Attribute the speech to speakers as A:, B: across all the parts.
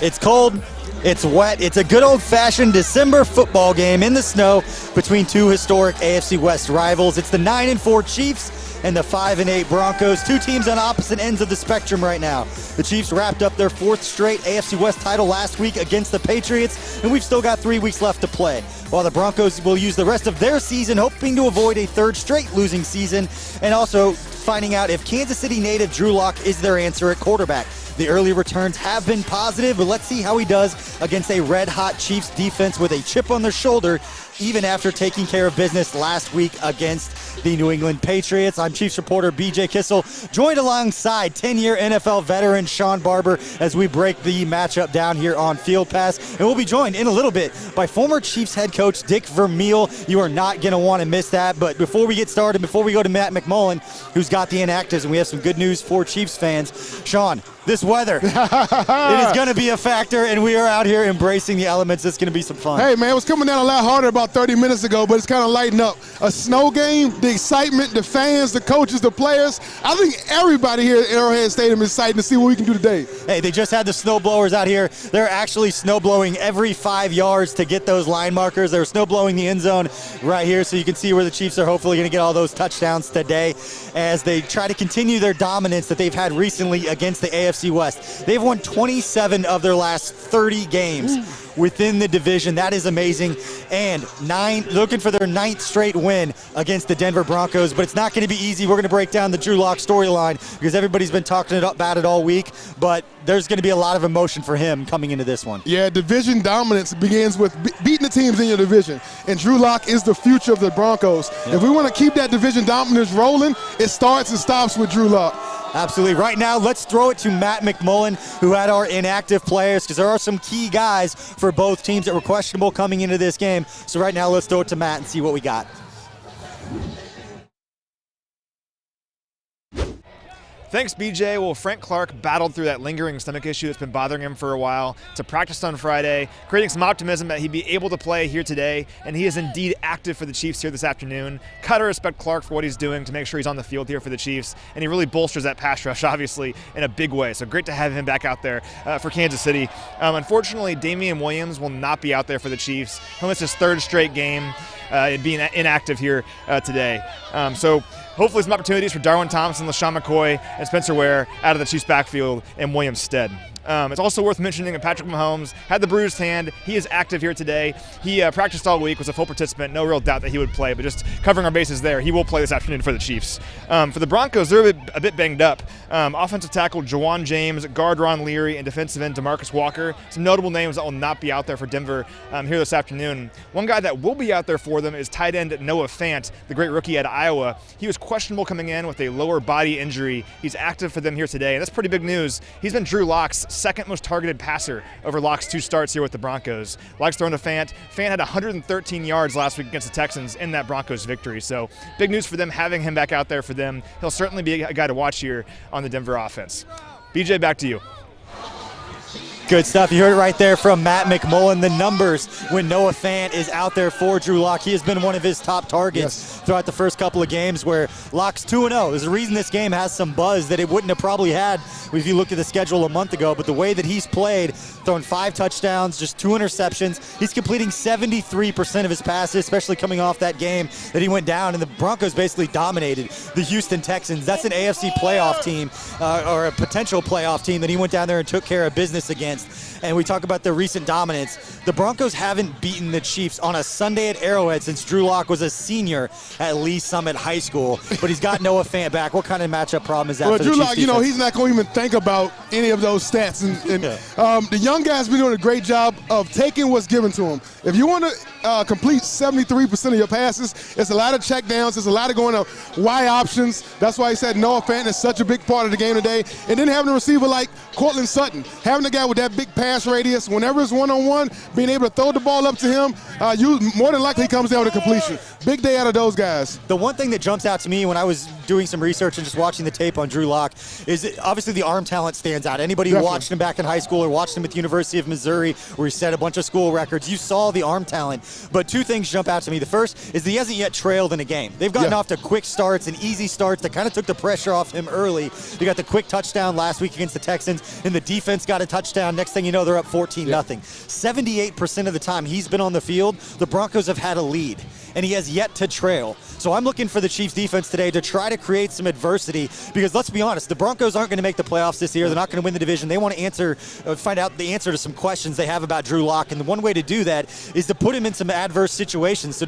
A: It's cold, it's wet, it's a good old-fashioned December football game in the snow between two historic AFC West rivals. It's the 9-4 Chiefs and the 5-8 Broncos, two teams on opposite ends of the spectrum right now. The Chiefs wrapped up their fourth straight AFC West title last week against the Patriots, and we've still got 3 weeks left to play. While the Broncos will use the rest of their season hoping to avoid a third straight losing season, and also finding out if Kansas City native Drew Lock is their answer at quarterback. The early returns have been positive, but let's see how he does against a red-hot Chiefs defense with a chip on their shoulder, even after taking care of business last week against the New England Patriots. I'm Chiefs reporter BJ Kissel, joined alongside 10-year NFL veteran Shawn Barber as we break the matchup down here on Field Pass. And we'll be joined in a little bit by former Chiefs head coach Dick Vermeil. You are not going to want to miss that. But before we get started, before we go to Matt McMullen, who's got the inactives, and we have some good news for Chiefs fans. Shawn, this weather, it is going to be a factor, and we are out here embracing the elements. It's going to be some fun.
B: Hey, man, it was coming down a lot harder about 30 minutes ago, but it's kind of lighting up. A snow game, the excitement, the fans, the coaches, the players. I think everybody here at Arrowhead Stadium is excited to see what we can do today.
A: Hey, they just had the snow blowers out here. They're actually snow blowing every 5 yards to get those line markers. They're snow blowing the end zone right here, so you can see where the Chiefs are hopefully going to get all those touchdowns today as they try to continue their dominance that they've had recently against the AFC West. They've won 27 of their last 30 games within the division. That is amazing. And looking for their 9th straight win against the Denver Broncos, but it's not going to be easy. We're going to break down the Drew Lock storyline because everybody's been talking about it all week, but there's going to be a lot of emotion for him coming into this one.
B: Yeah, division dominance begins with beating the teams in your division, and Drew Lock is the future of the Broncos. Yep. If we want to keep that division dominance rolling, it starts and stops with Drew Lock.
A: Absolutely. Right now, let's throw it to Matt McMullen, who had our inactive players, because there are some key guys for both teams that were questionable coming into this game. So right now, let's throw it to Matt and see what we got.
C: Thanks, BJ. Well, Frank Clark battled through that lingering stomach issue that's been bothering him for a while to practice on Friday, creating some optimism that he'd be able to play here today, and he is indeed active for the Chiefs here this afternoon. Gotta respect Clark for what he's doing to make sure he's on the field here for the Chiefs, and he really bolsters that pass rush, obviously, in a big way. So great to have him back out there for Kansas City. Unfortunately, Damian Williams will not be out there for the Chiefs. He'll miss his 3rd straight game. Being inactive here today. So hopefully some opportunities for Darwin Thompson, LaShawn McCoy, and Spencer Ware out of the Chiefs backfield in Williams' stead. It's also worth mentioning that Patrick Mahomes had the bruised hand. He is active here today. He practiced all week, was a full participant. No real doubt that he would play, but just covering our bases there, he will play this afternoon for the Chiefs. For the Broncos, they're a bit banged up. Offensive tackle Jawan James, guard Ron Leary, and defensive end DeMarcus Walker. Some notable names that will not be out there for Denver here this afternoon. One guy that will be out there for them is tight end Noah Fant, the great rookie out of Iowa. He was questionable coming in with a lower body injury. He's active for them here today, and that's pretty big news. He's been Drew Lock's 2nd most targeted passer over Lock's 2 starts here with the Broncos. Lock's thrown to Fant. Fant had 113 yards last week against the Texans in that Broncos victory. So big news for them having him back out there for them. He'll certainly be a guy to watch here on the Denver offense. BJ, back to you.
A: Good stuff. You heard it right there from Matt McMullen. The numbers when Noah Fant is out there for Drew Lock. He has been one of his top targets throughout the first couple of games where Lock's 2-0. There's a reason this game has some buzz that it wouldn't have probably had if you looked at the schedule a month ago. But the way that he's played, throwing 5 touchdowns, just 2 interceptions, he's completing 73% of his passes, especially coming off that game that he went down. And the Broncos basically dominated the Houston Texans. That's an AFC playoff team or a potential playoff team that he went down there and took care of business against. And we talk about the recent dominance. The Broncos haven't beaten the Chiefs on a Sunday at Arrowhead since Drew Lock was a senior at Lee Summit High School. But he's got Noah Fant back. What kind of matchup problem is that for the
B: Drew
A: Chiefs
B: Lock,
A: defense?
B: he's not going to even think about any of those stats. And the young guys been doing a great job of taking what's given to them. If you want to complete 73% of your passes, it's a lot of check downs. It's a lot of going to Y options. That's why he said Noah Fant is such a big part of the game today. And then having a receiver like Cortland Sutton, having a guy with that big pass radius, whenever it's one-on-one, being able to throw the ball up to him, more than likely he comes down with a completion. Big day out of those guys.
A: The one thing that jumps out to me when I was doing some research and just watching the tape on Drew Lock is that obviously the arm talent stands out. Anybody who watched him back in high school or watched him at the University of Missouri where he set a bunch of school records, you saw the arm talent But two things jump out to me. The first is he hasn't yet trailed in a game. They've gotten off to quick starts and easy starts that kind of took the pressure off him early. They got the quick touchdown last week against the Texans, and the defense got a touchdown. Next thing you know, they're up 14-0. 78% of the time he's been on the field, the Broncos have had a lead, and he has yet to trail. So I'm looking for the Chiefs defense today to try to create some adversity, because let's be honest, the Broncos aren't going to make the playoffs this year. They're not going to win the division. They want to find out the answer to some questions they have about Drew Lock, and the one way to do that is to put him in some adverse situations. So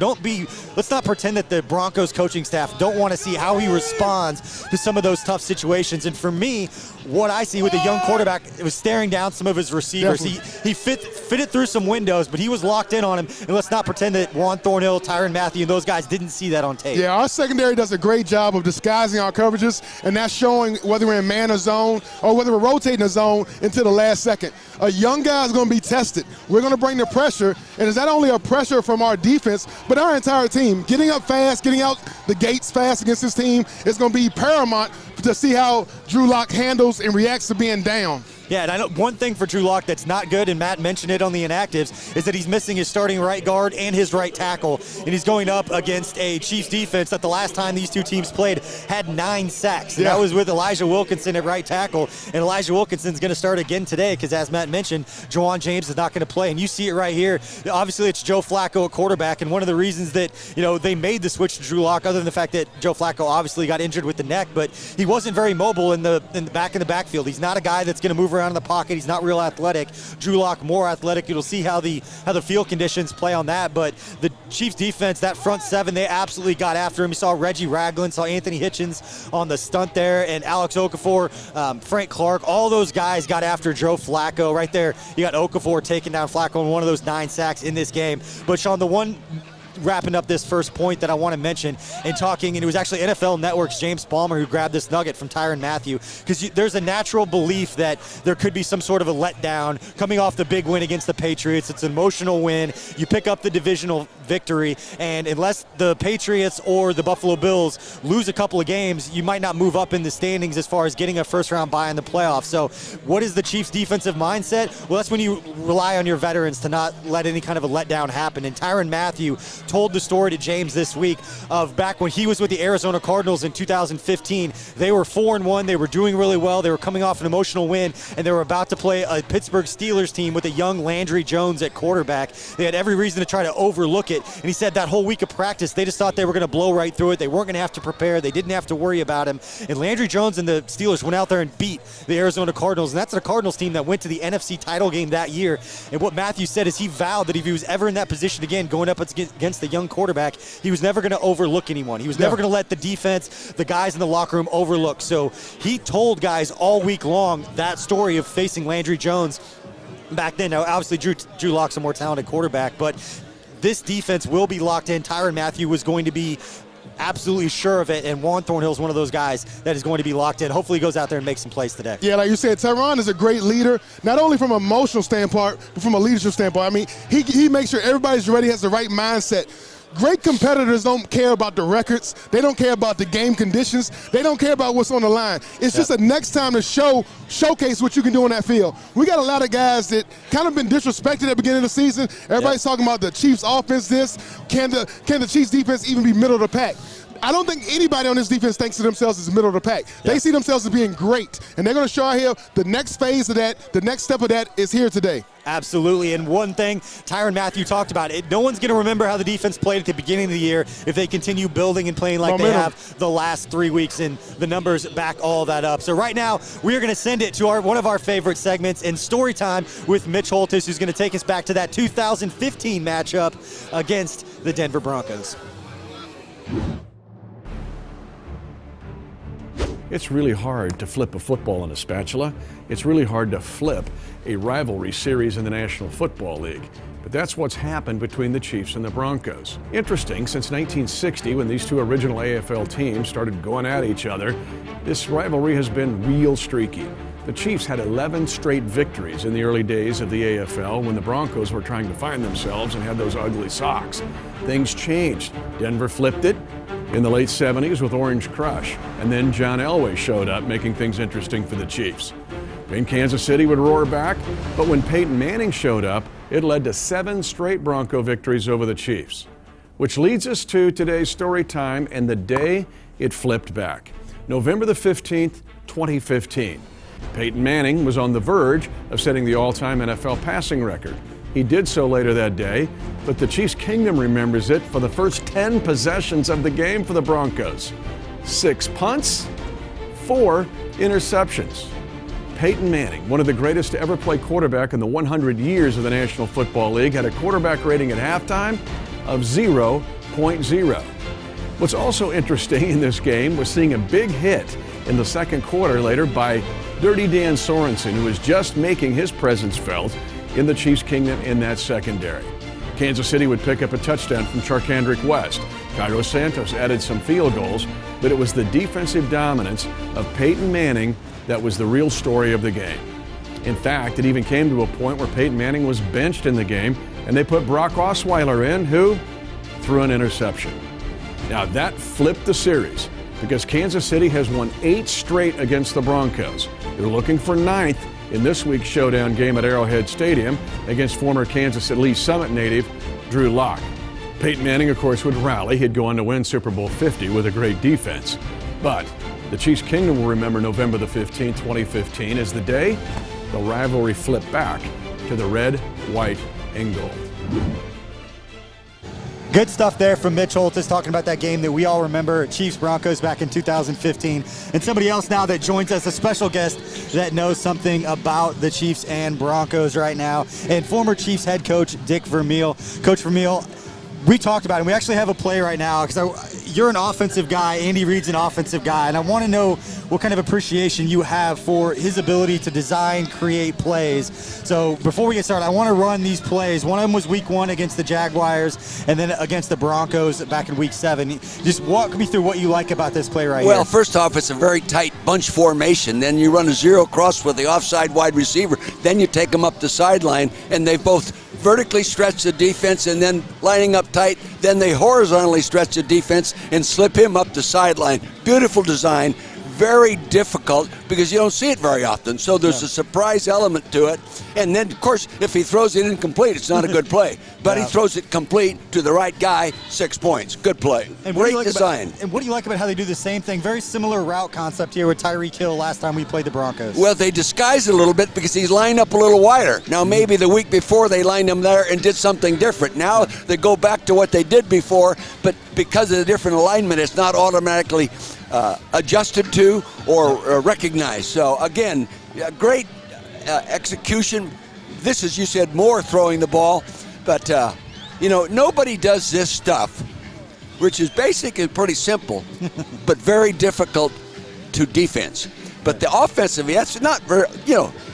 A: let's not pretend that the Broncos coaching staff don't want to see how he responds to some of those tough situations. And for me, what I see with a young quarterback, it was staring down some of his receivers. He fitted through some windows, but he was locked in on him. And let's not pretend that Juan Thornhill, Tyrann Mathieu, and those guys didn't see that on tape.
B: Yeah, our secondary does a great job of disguising our coverages, and that's showing whether we're in man or zone or whether we're rotating a zone until the last second. A young guy is going to be tested. We're going to bring the pressure, and it's not only a pressure from our defense, but our entire team. Getting up fast, getting out the gates fast against this team is going to be paramount to see how Drew Lock handles and reacts to being down.
A: Yeah, and I know one thing for Drew Lock that's not good, and Matt mentioned it on the inactives, is that he's missing his starting right guard and his right tackle, and he's going up against a Chiefs defense that the last time these two teams played had 9 sacks. And that was with Elijah Wilkinson at right tackle, and Elijah Wilkinson's going to start again today because, as Matt mentioned, Juwan James is not going to play, and you see it right here. Obviously, it's Joe Flacco at quarterback, and one of the reasons that they made the switch to Drew Lock, other than the fact that Joe Flacco obviously got injured with the neck, but he wasn't very mobile in the backfield. He's not a guy that's going to move around in the pocket. He's not real athletic. Drew Lock more athletic. You'll see how the field conditions play on that. But the Chiefs defense, that front seven, they absolutely got after him. You saw Reggie Ragland, saw Anthony Hitchens on the stunt there, and Alex Okafor, Frank Clark. All those guys got after Joe Flacco. Right there, you got Okafor taking down Flacco in one of those 9 sacks in this game. But Shawn, the one wrapping up this first point that I want to mention and talking, and it was actually NFL Network's James Palmer who grabbed this nugget from Tyrann Mathieu, because there's a natural belief that there could be some sort of a letdown coming off the big win against the Patriots. It's an emotional win. You pick up the divisional victory, and unless the Patriots or the Buffalo Bills lose a couple of games, you might not move up in the standings as far as getting a first-round bye in the playoffs. So what is the Chiefs' defensive mindset? Well, that's when you rely on your veterans to not let any kind of a letdown happen. And Tyrann Mathieu told the story to James this week of back when he was with the Arizona Cardinals in 2015. They were 4-1. They were doing really well. They were coming off an emotional win, and they were about to play a Pittsburgh Steelers team with a young Landry Jones at quarterback. They had every reason to try to overlook it, and he said that whole week of practice, they just thought they were going to blow right through it. They weren't going to have to prepare. They didn't have to worry about him. And Landry Jones and the Steelers went out there and beat the Arizona Cardinals, and that's a Cardinals team that went to the NFC title game that year. And what Matthew said is he vowed that if he was ever in that position again, going up against the young quarterback, he was never going to overlook anyone. He was never going to let the defense, the guys in the locker room overlook. So he told guys all week long that story of facing Landry Jones back then. Now, obviously, Drew Lock's a more talented quarterback, but this defense will be locked in. Tyrann Mathieu was going to be absolutely sure of it, and Juan Thornhill is one of those guys that is going to be locked in. Hopefully he goes out there and makes some plays today.
B: Yeah, like you said, Tyrann is a great leader, not only from an emotional standpoint, but from a leadership standpoint. I mean, he makes sure everybody's ready, has the right mindset. Great competitors don't care about the records. They don't care about the game conditions. They don't care about what's on the line. It's just a next time to showcase what you can do on that field. We got a lot of guys that kind of been disrespected at the beginning of the season. Everybody's talking about the Chiefs offense this. Can the Chiefs defense even be middle of the pack? I don't think anybody on this defense thinks of themselves as middle of the pack. They see themselves as being great, and they're going to show out here the next phase of that, the next step of that is here today.
A: Absolutely, and one thing Tyrann Mathieu talked about, no one's going to remember how the defense played at the beginning of the year if they continue building and playing like they have the last 3 weeks, and the numbers back all that up. So right now, we are going to send it to one of our favorite segments in Story Time with Mitch Holtis, who's going to take us back to that 2015 matchup against the Denver Broncos.
D: It's really hard to flip a football in a spatula. It's really hard to flip a rivalry series in the National Football League. But that's what's happened between the Chiefs and the Broncos. Interesting, since 1960, when these two original AFL teams started going at each other, this rivalry has been real streaky. The Chiefs had 11 straight victories in the early days of the AFL when the Broncos were trying to find themselves and had those ugly socks. Things changed. Denver flipped it in the late 70s with Orange Crush, and then John Elway showed up, making things interesting for the Chiefs. And Kansas City would roar back, but when Peyton Manning showed up, it led to 7 straight Bronco victories over the Chiefs. Which leads us to today's story time and the day it flipped back. November the 15th, 2015. Peyton Manning was on the verge of setting the all-time NFL passing record. He did so later that day, but the Chiefs' kingdom remembers it for the first 10 possessions of the game for the Broncos. 6 punts, 4 interceptions. Peyton Manning, one of the greatest to ever play quarterback in the 100 years of the National Football League, had a quarterback rating at halftime of 0.0. What's also interesting in this game was seeing a big hit in the second quarter later by Dirty Dan Sorensen, who was just making his presence felt in the Chiefs' kingdom in that secondary. Kansas City would pick up a touchdown from Charkandrick West. Cairo Santos added some field goals, but it was the defensive dominance of Peyton Manning that was the real story of the game. In fact, it even came to a point where Peyton Manning was benched in the game, and they put Brock Osweiler in, who threw an interception. Now that flipped the series because Kansas City has won 8 straight against the Broncos. They're looking for 9th in this week's showdown game at Arrowhead Stadium against former Kansas City Summit native Drew Lock. Peyton Manning, of course, would rally. He'd go on to win Super Bowl 50 with a great defense. But the Chiefs' kingdom will remember November the 15th, 2015 as the day the rivalry flipped back to the red, white, and gold.
A: Good stuff there from Mitch Holtis talking about that game that we all remember, Chiefs-Broncos back in 2015. And somebody else now that joins us, a special guest that knows something about the Chiefs and Broncos right now, and former Chiefs head coach Dick Vermeil. Coach Vermeil, we talked about it. We actually have a play right now because you're an offensive guy. Andy Reid's an offensive guy. And I want to know what kind of appreciation you have for his ability to design, create plays. So before we get started, I want to run these plays. One of them was week 1 against the Jaguars and then against the Broncos back in week 7. Just walk me through what you like about this play right here.
E: Well, first off, it's a very tight bunch formation. Then you run a zero cross with the offside wide receiver. Then you take them up the sideline, and they both vertically stretch the defense and then lining up tight. Then they horizontally stretch the defense and slip him up the sideline. Beautiful design. Very difficult because you don't see it very often. So there's a surprise element to it. And then, of course, if he throws it incomplete, it's not a good play. But he throws it complete to the right guy, 6 points. Good play.
A: And
E: great design.
A: And what do you like about how they do the same thing? Very similar route concept here with Tyreek Hill last time we played the Broncos.
E: Well, they disguise it a little bit because he's lined up a little wider. Now, maybe the week before they lined him there and did something different. Now they go back to what they did before, but because of the different alignment, it's not automatically adjusted to or recognized. So again, great execution. This is, you said, more throwing the ball, but nobody does this stuff, which is basically pretty simple, but very difficult to defense. But the offensive, that's not very,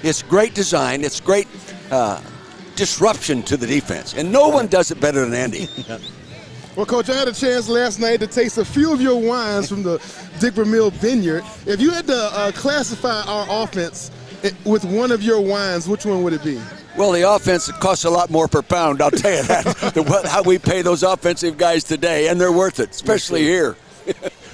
E: it's great design. It's great disruption to the defense, and no one does it better than Andy.
B: Well, Coach, I had a chance last night to taste a few of your wines from the Dick Vermeil Vineyard. If you had to classify our offense with one of your wines, which one would it be?
E: Well, the offense costs a lot more per pound, I'll tell you that. How we pay those offensive guys today, and they're worth it, especially here.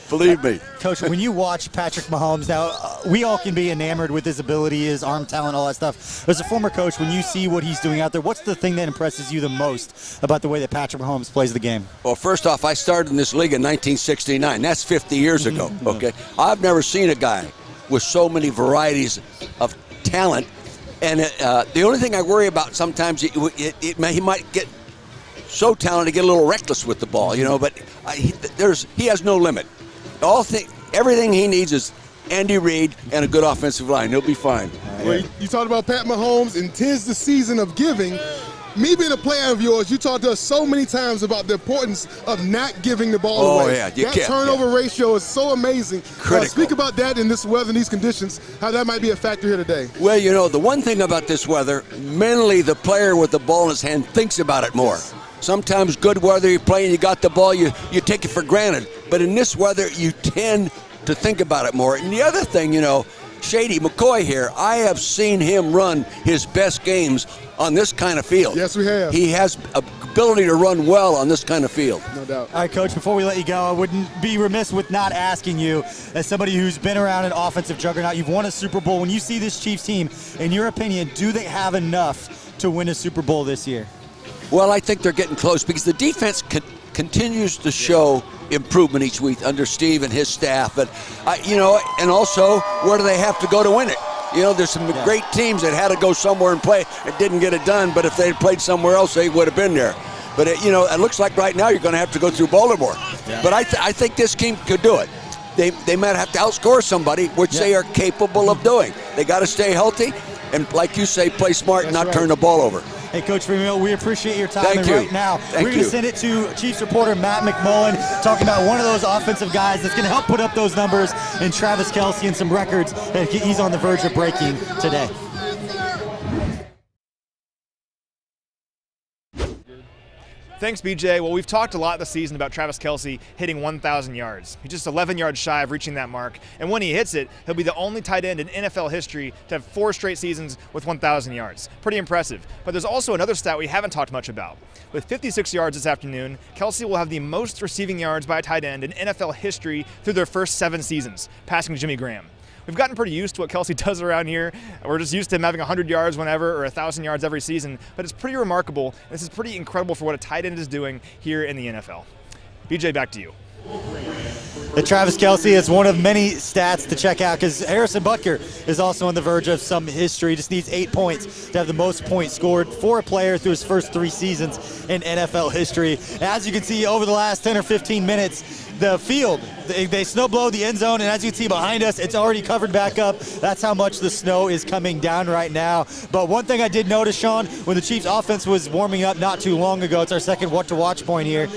E: Believe me.
A: Coach, when you watch Patrick Mahomes, now we all can be enamored with his ability, his arm talent, all that stuff. As a former coach, when you see what he's doing out there, what's the thing that impresses you the most about the way that Patrick Mahomes plays the game?
E: Well, first off, I started in this league in 1969. That's 50 years ago, okay? I've never seen a guy with so many varieties of talent. And the only thing I worry about sometimes, he might get so talented, get a little reckless with the ball, but he has no limit. Everything he needs is Andy Reid and a good offensive line. He'll be fine.
B: Well, you talked about Pat Mahomes, and 'tis the season of giving. Me being a player of yours, you talked to us so many times about the importance of not giving the ball away.
E: Yeah,
B: that turnover ratio is so amazing.
E: Critical.
B: Speak about that in this weather, in these conditions, how that might be a factor here today.
E: Well, the one thing about this weather, mentally the player with the ball in his hand thinks about it more. Sometimes good weather, you're playing, you got the ball, you take it for granted. But in this weather, you tend to think about it more. And the other thing, Shady McCoy here, I have seen him run his best games on this kind of field.
B: Yes, we have.
E: He has a ability to run well on this kind of field.
B: No doubt.
A: All right, Coach, before we let you go, I wouldn't be remiss with not asking you, as somebody who's been around an offensive juggernaut, you've won a Super Bowl. When you see this Chiefs team, in your opinion, do they have enough to win a Super Bowl this year?
E: Well, I think they're getting close because the defense continues to show improvement each week under Steve and his staff. But, and also, where do they have to go to win it? There's some great teams that had to go somewhere and play and didn't get it done, but if they had played somewhere else, they would have been there. But, it looks like right now you're going to have to go through Baltimore. Yeah. But I think this team could do it. They might have to outscore somebody, which they are capable of doing. They got to stay healthy and, like you say, play smart and not turn the ball over.
A: Hey, Coach Vermeil, we appreciate your time.
E: Thank you.
A: Right now, we're going to send it to Chiefs reporter Matt McMullen, talking about one of those offensive guys that's going to help put up those numbers in Travis Kelce and some records that he's on the verge of breaking today.
C: Thanks, BJ. Well, we've talked a lot this season about Travis Kelce hitting 1,000 yards. He's just 11 yards shy of reaching that mark. And when he hits it, he'll be the only tight end in NFL history to have 4 straight seasons with 1,000 yards. Pretty impressive. But there's also another stat we haven't talked much about. With 56 yards this afternoon, Kelce will have the most receiving yards by a tight end in NFL history through their first 7 seasons, passing Jimmy Graham. We've gotten pretty used to what Kelce does around here. We're just used to him having 100 yards whenever or 1,000 yards every season, but it's pretty remarkable. And this is pretty incredible for what a tight end is doing here in the NFL. BJ, back to you.
A: Travis Kelce is one of many stats to check out because Harrison Butker is also on the verge of some history. Just needs 8 points to have the most points scored for a player through his first 3 seasons in NFL history. As you can see, over the last 10 or 15 minutes, the field, they snow blow the end zone, and as you can see behind us, it's already covered back up. That's how much the snow is coming down right now. But one thing I did notice, Shawn, when the Chiefs offense was warming up not too long ago, it's our second what-to-watch point here,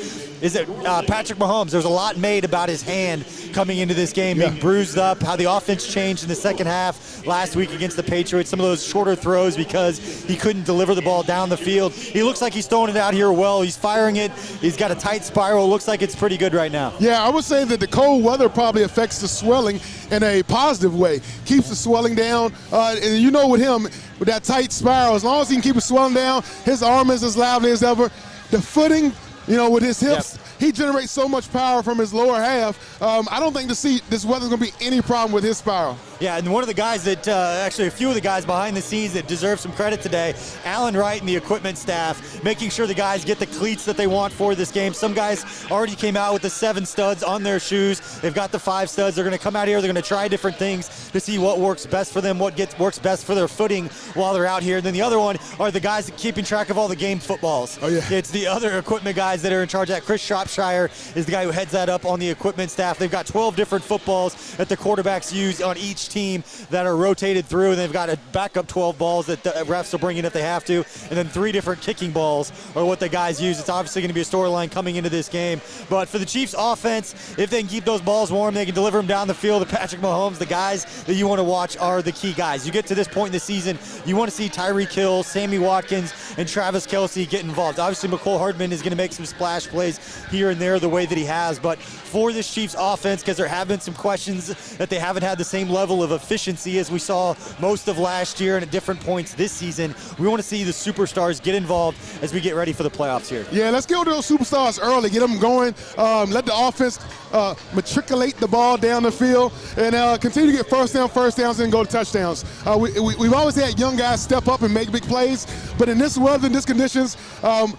A: is that Patrick Mahomes, there was a lot made about his hand coming into this game, being bruised up, how the offense changed in the second half last week against the Patriots, some of those shorter throws because he couldn't deliver the ball down the field. He looks like he's throwing it out here well. He's firing it. He's got a tight spiral. Looks like it's pretty good right now.
B: Yeah, I would say that the cold weather probably affects the swelling in a positive way. Keeps the swelling down. And with him, with that tight spiral, as long as he can keep it swelling down, his arm is as lively as ever. The footing, with his hips, he generates so much power from his lower half. I don't think this weather's going to be any problem with his spiral.
A: Yeah, and one of the guys that, actually a few of the guys behind the scenes that deserve some credit today, Alan Wright and the equipment staff, making sure the guys get the cleats that they want for this game. Some guys already came out with the 7 studs on their shoes. They've got the 5 studs. They're going to come out here. They're going to try different things to see what works best for them, what works best for their footing while they're out here. And then the other one are the guys that keeping track of all the game footballs.
B: Oh, yeah.
A: It's the other equipment guys that are in charge of that. Chris Shropshire is the guy who heads that up on the equipment staff. They've got 12 different footballs that the quarterbacks use on each team that are rotated through, and they've got a backup 12 balls that the refs will bring in if they have to, and then 3 different kicking balls are what the guys use. It's obviously going to be a storyline coming into this game, but for the Chiefs offense, if they can keep those balls warm, they can deliver them down the field. And Patrick Mahomes, the guys that you want to watch are the key guys. You get to this point in the season, you want to see Tyreek Hill, Sammy Watkins, and Travis Kelce get involved. Obviously, McCole Hardman is going to make some splash plays here and there the way that he has, but for this Chiefs offense, because there have been some questions that they haven't had the same level of efficiency as we saw most of last year and at different points this season, we want to see the superstars get involved as we get ready for the playoffs here.
B: Yeah, let's get those superstars early, get them going, let the offense matriculate the ball down the field, and continue to get first downs, and go to touchdowns. We've always had young guys step up and make big plays, but in this weather, in these conditions,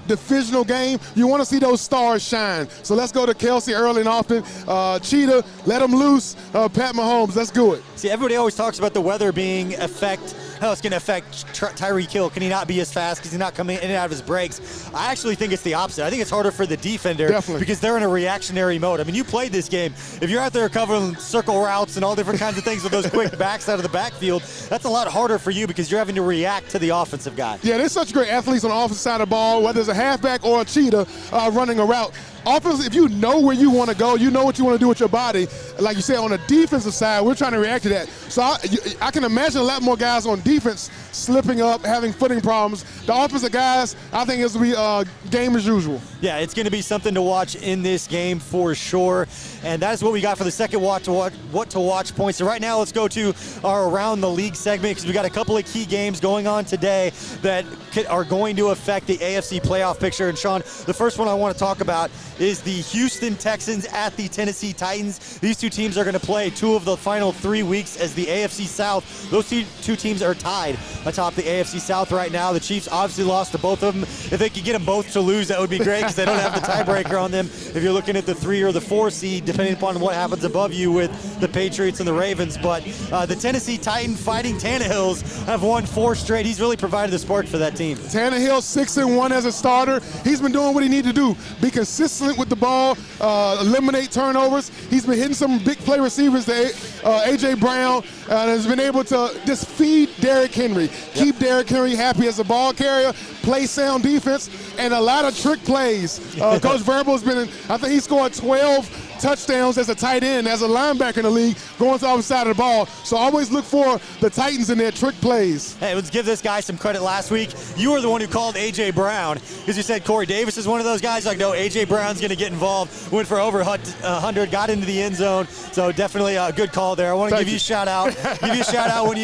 B: divisional game, you want to see those stars shine. So let's go to Kelce early and often. Cheetah, let him loose. Pat Mahomes, let's do it.
A: See, everybody always talks about the weather being how it's going to affect Tyreek Hill. Can he not be as fast because he's not coming in and out of his breaks? I actually think it's the opposite. I think it's harder for the defender because they're in a reactionary mode. I mean, you played this game. If you're out there covering circle routes and all different kinds of things with those quick backs out of the backfield, that's a lot harder for you because you're having to react to the offensive guy.
B: Yeah, there's such great athletes on the offensive side of the ball, whether it's a halfback or a cheetah running a route. Offense, if you know where you want to go, you know what you want to do with your body. Like you said, on the defensive side, we're trying to react to that. So I can imagine a lot more guys on defense slipping up, having footing problems. The offensive guys, I think it's going to be game as usual.
A: Yeah, it's going to be something to watch in this game for sure. And that is what we got for the second what to watch points. So right now, let's go to our Around the League segment because we got a couple of key games going on today that are going to affect the AFC playoff picture. And Shawn, the first one I want to talk about is the Houston Texans at the Tennessee Titans. These two teams are going to play 2 of the final 3 weeks as the AFC South. Those two teams are tied atop the AFC South right now. The Chiefs obviously lost to both of them. If they could get them both to lose, that would be great because they don't have the tiebreaker on them. If you're looking at the 3 or the 4 seed, depending upon what happens above you with the Patriots and the Ravens. But the Tennessee Titan Fighting Tannehills have won 4 straight. He's really provided the spark for that team.
B: Tannehill 6-1 as a starter. He's been doing what he needs to do. Be consistent with the ball, eliminate turnovers. He's been hitting some big play receivers to A.J. Brown, and has been able to just feed Derrick Henry. Keep Derrick Henry happy as a ball carrier, play sound defense, and a lot of trick plays. Coach Vermeil has been I think he scored 12 touchdowns as a tight end, as a linebacker in the league, going to the other side of the ball. So always look for the Titans in their trick plays.
A: Hey, let's give this guy some credit. Last week, you were the one who called A.J. Brown because you said Corey Davis is one of those guys. Like, no, A.J. Brown's going to get involved. Went for over 100, got into the end zone. So definitely a good call there. I want to give you a shout out. Give you a shout out when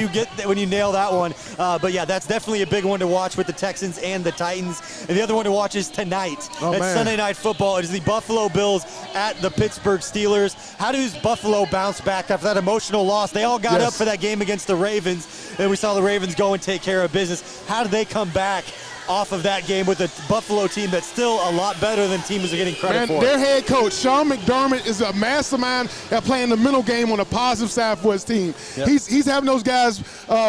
A: you nail that one. But yeah, that's definitely a big one to watch with the Texans and the Titans. And the other one to watch is tonight. It's Sunday Night Football. It is the Buffalo Bills at the Pittsburgh Steelers. How does Buffalo bounce back after that emotional loss? They all got up for that game against the Ravens, and we saw the Ravens go and take care of business. How do they come back off of that game with a Buffalo team that's still a lot better than teams are getting credit for?
B: Their head coach, Sean McDermott, is a mastermind at playing the mental game on the positive side for his team. Yep. He's having those guys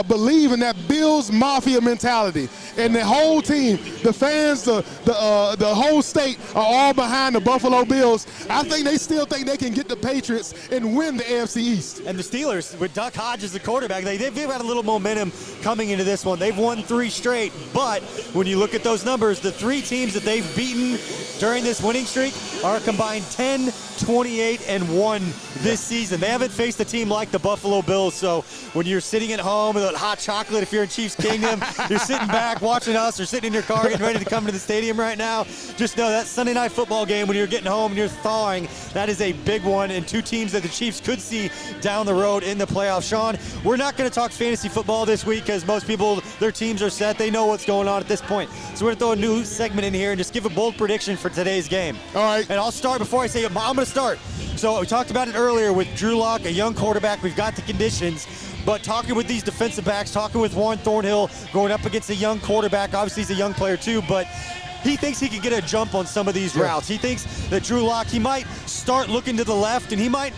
B: believe in that Bills Mafia mentality. And the whole team, the fans, the whole state are all behind the Buffalo Bills. I think they still think they can get the Patriots and win the AFC East.
A: And the Steelers, with Duck Hodges the quarterback, they've got a little momentum coming into this one. They've won 3 straight, but when you look at those numbers, the 3 teams that they've beaten during this winning streak are a combined 10, 28, and 1 this season. They haven't faced a team like the Buffalo Bills, so when you're sitting at home with a hot chocolate, if you're in Chiefs Kingdom, you're sitting back watching us or sitting in your car getting ready to come to the stadium right now, just know that Sunday Night Football game when you're getting home and you're thawing, that is a big one, and 2 teams that the Chiefs could see down the road in the playoffs. Shawn, we're not going to talk fantasy football this week because most people, their teams are set. They know what's going on at this point. So we're going to throw a new segment in here and just give a bold prediction for today's game.
B: All right.
A: And I'll start before I say it. I'm going to start. So we talked about it earlier with Drew Lock, a young quarterback. We've got the conditions. But talking with these defensive backs, talking with Juan Thornhill, going up against a young quarterback. Obviously, he's a young player too, but he thinks he can get a jump on some of these routes. He thinks that Drew Lock, he might start looking to the left, and he might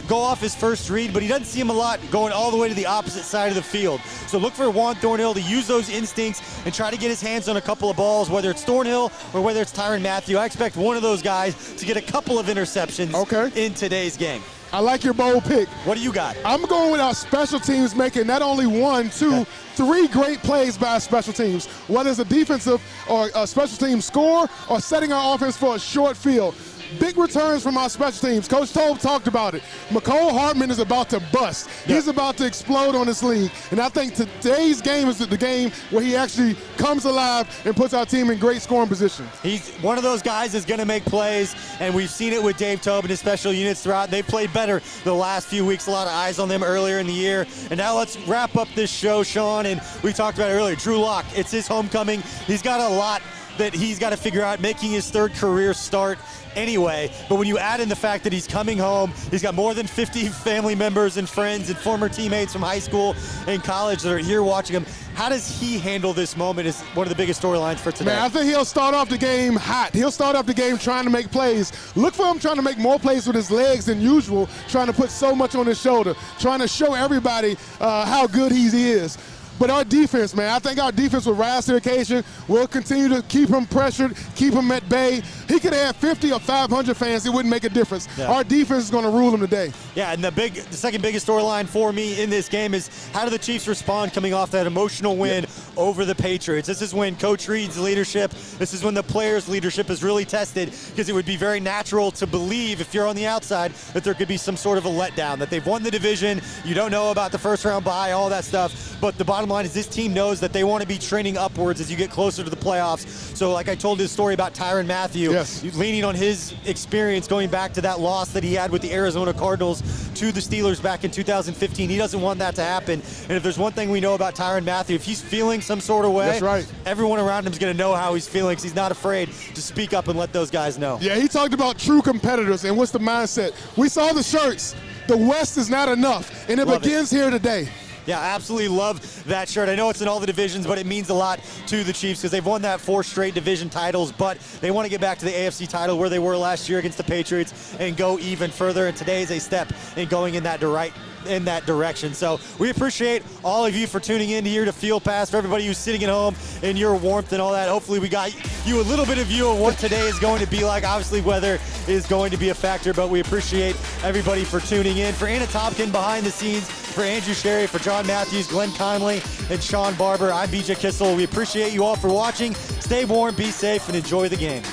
A: go off his first read, but he doesn't see him a lot going all the way to the opposite side of the field. So look for Juan Thornhill to use those instincts and try to get his hands on a couple of balls, whether it's Thornhill or whether it's Tyrann Mathieu. I expect one of those guys to get a couple of interceptions in today's game.
B: I like your bold pick.
A: What do you got?
B: I'm going with our special teams making not only 1, 2, 3 great plays by our special teams, whether it's a defensive or a special team score or setting our offense for a short field. Big returns from our special teams. Coach Tobe talked about it. McCole Hartman is about to bust. He's about to explode on this league. And I think today's game is the game where he actually comes alive and puts our team in great scoring position.
A: He's one of those guys that's going to make plays, and we've seen it with Dave Tobe and his special units throughout. They've played better the last few weeks. A lot of eyes on them earlier in the year. And now let's wrap up this show, Shawn. And we talked about it earlier. Drew Lock, it's his homecoming. He's got a lot that he's got to figure out, making his 3rd career start anyway. But when you add in the fact that he's coming home, he's got more than 50 family members and friends and former teammates from high school and college that are here watching him. How does he handle this moment is one of the biggest storylines for today.
B: Man, I think he'll start off the game hot. He'll start off the game trying to make plays. Look for him trying to make more plays with his legs than usual, trying to put so much on his shoulder, trying to show everybody how good he is. But our defense, man, I think our defense will rise to the occasion. We'll continue to keep him pressured, keep him at bay. He could have 50 or 500 fans. It wouldn't make a difference. Yeah. Our defense is going to rule him today.
A: Yeah, and the second biggest storyline for me in this game is how do the Chiefs respond coming off that emotional win over the Patriots? This is when Coach Reid's leadership, this is when the players' leadership is really tested, because it would be very natural to believe, if you're on the outside, that there could be some sort of a letdown, that they've won the division, you don't know about the first round bye, all that stuff. But the bottom bottom line is this team knows that they want to be trending upwards as you get closer to the playoffs. So like I told this story about Tyrann Mathieu,
B: Yes.
A: leaning on his experience going back to that loss that he had with the Arizona Cardinals to the Steelers back in 2015. He doesn't want that to happen. And if there's one thing we know about Tyrann Mathieu, if he's feeling some sort of way,
B: That's right.
A: everyone around him is going to know how he's feeling because he's not afraid to speak up and let those guys know.
B: Yeah, he talked about true competitors and what's the mindset. We saw the shirts. The West is not enough, and it
A: Love
B: begins here today.
A: Yeah, absolutely love that shirt. I know it's in all the divisions, but it means a lot to the Chiefs because they've won that 4 straight division titles, but they want to get back to the AFC title where they were last year against the Patriots and go even further, and today is a step in going in that direction. So we appreciate all of you for tuning in here to Field Pass, for everybody who's sitting at home in your warmth and all that. Hopefully we got you a little bit of view of what today is going to be like. Obviously weather is going to be a factor, but we appreciate everybody for tuning in. For Anna Topkin behind the scenes, for Andrew Sherry, for John Matthews, Glenn Conley, and Shawn Barber, I'm BJ Kissel. We appreciate you all for watching. Stay warm, be safe, and enjoy the game.